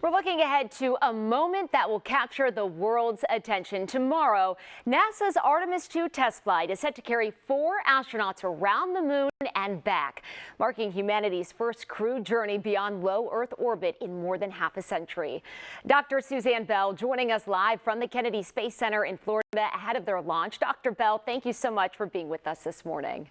We're looking ahead to a moment that will capture the world's attention. Tomorrow, NASA's Artemis II test flight is set to carry 4 astronauts around the moon and back, marking humanity's first crewed journey beyond low Earth orbit in more than half a century. Dr. Suzanne Bell joining us live from the Kennedy Space Center in Florida ahead of their launch. Dr. Bell, thank you so much for being with us this morning.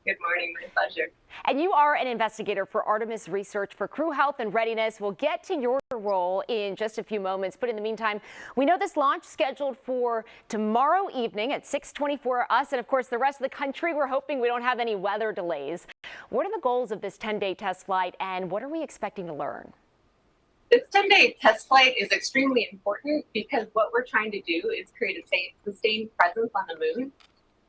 Good morning, my pleasure. And you are an investigator for Artemis Research for Crew Health and Readiness. We'll get to your role in just a few moments, but in the meantime, we know this launch scheduled for tomorrow evening at 6:24 us and of course the rest of the country. We're hoping we don't have any weather delays. What are the goals of this 10-day test flight and what are we expecting to learn? This 10-day test flight is extremely important because what we're trying to do is create a sustained presence on the moon.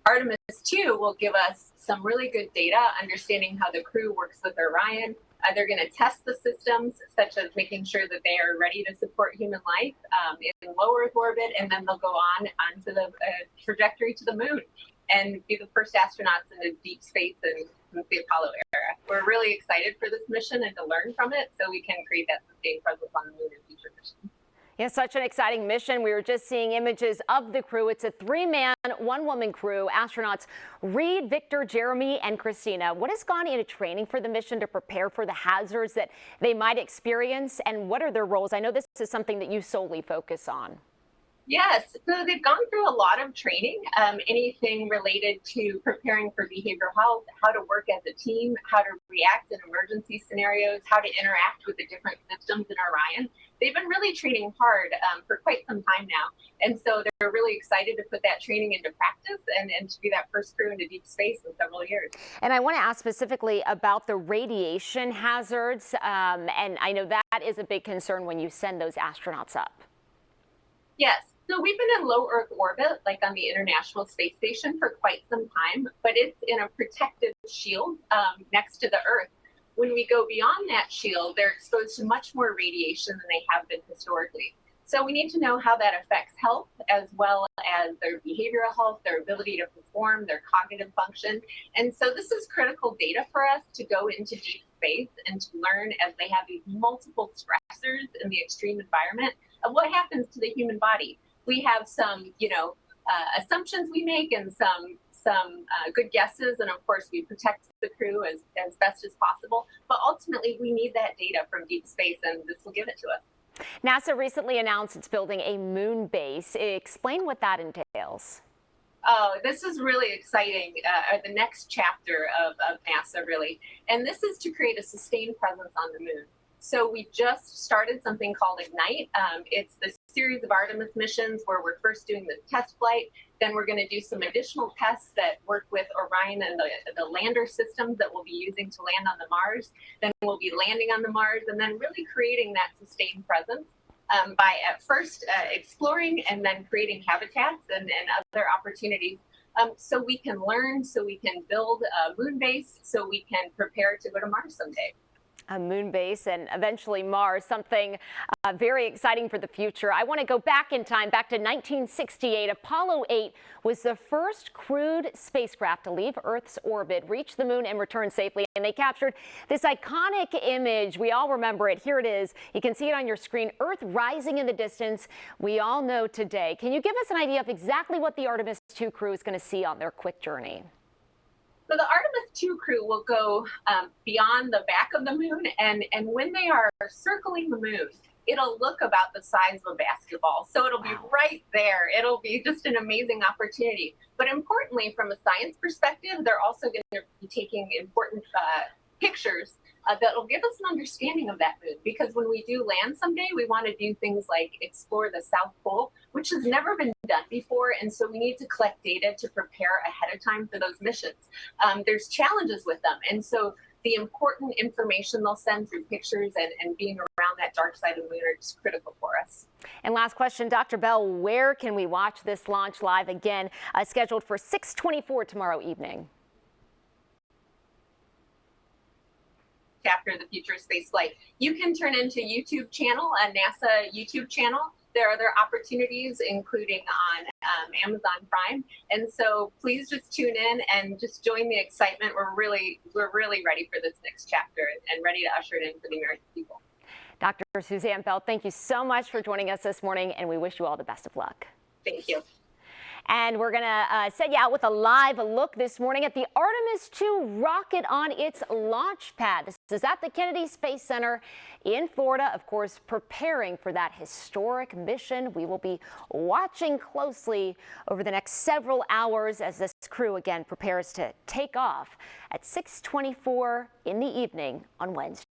Artemis II will give us some really good data, understanding how the crew works with Orion. They're going to test the systems, such as making sure that they are ready to support human life in low Earth orbit, and then they'll go onto the trajectory to the moon and be the first astronauts into deep space and the Apollo era. We're really excited for this mission and to learn from it so we can create that sustained presence on the moon in future missions. Yeah, such an exciting mission. We were just seeing images of the crew. It's a 3-man, 1-woman crew. Astronauts Reed, Victor, Jeremy, and Christina. What has gone into training for the mission to prepare for the hazards that they might experience, and what are their roles? I know this is something that you solely focus on. Yes, so they've gone through a lot of training, anything related to preparing for behavioral health, how to work as a team, how to react in emergency scenarios, how to interact with the different systems in Orion. They've been really training hard for quite some time now. And so they're really excited to put that training into practice and to be that first crew into deep space in several years. And I want to ask specifically about the radiation hazards. And I know that is a big concern when you send those astronauts up. Yes. So we've been in low Earth orbit, like on the International Space Station, for quite some time, but it's in a protective shield next to the Earth. When we go beyond that shield, they're exposed to much more radiation than they have been historically. So we need to know how that affects health, as well as their behavioral health, their ability to perform, their cognitive function. And so this is critical data for us to go into deep space and to learn, as they have these multiple stressors in the extreme environment, of what happens to the human body. We have some, assumptions we make and some good guesses, and of course we protect the crew as best as possible. But ultimately, we need that data from deep space, and this will give it to us. NASA recently announced it's building a moon base. Explain what that entails. Oh, this is really exciting, the next chapter of NASA, really. And this is to create a sustained presence on the moon. So we just started something called Ignite. It's the series of Artemis missions where we're first doing the test flight. Then we're going to do some additional tests that work with Orion and the lander systems that we'll be using to land on the Mars. Then we'll be landing on the Mars and then really creating that sustained presence by at first exploring and then creating habitats and other opportunities. So we can learn, so we can build a moon base, so we can prepare to go to Mars someday. A moon base and eventually Mars, something very exciting for the future. I want to go back in time, back to 1968. Apollo 8 was the first crewed spacecraft to leave Earth's orbit, reach the moon, and return safely. And they captured this iconic image. We all remember it. Here it is. You can see it on your screen. Earth rising in the distance. We all know today. Can you give us an idea of exactly what the Artemis II crew is going to see on their quick journey? So the Artemis II crew will go beyond the back of the moon, and when they are circling the moon, it'll look about the size of a basketball. So it'll be right there. It'll be just an amazing opportunity. But importantly, from a science perspective, they're also going to be taking important pictures that'll give us an understanding of that moon. Because when we do land someday, we want to do things like explore the South Pole, which has never been done before. And so we need to collect data to prepare ahead of time for those missions. There's challenges with them. And so the important information they'll send through pictures and being around that dark side of the moon are just critical for us. And last question, Dr. Bell, where can we watch this launch live again, scheduled for 6:24 tomorrow evening? After the future space flight, you can turn into YouTube channel, a NASA YouTube channel. There are other opportunities, including on Amazon Prime. And so please just tune in and just join the excitement. We're really ready for this next chapter and ready to usher it in for the American people. Dr. Suzanne Bell, thank you so much for joining us this morning, and we wish you all the best of luck. Thank you. And we're going to set you out with a live look this morning at the Artemis II rocket on its launch pad. This is at the Kennedy Space Center in Florida, of course, preparing for that historic mission. We will be watching closely over the next several hours as this crew again prepares to take off at 6:24 in the evening on Wednesday.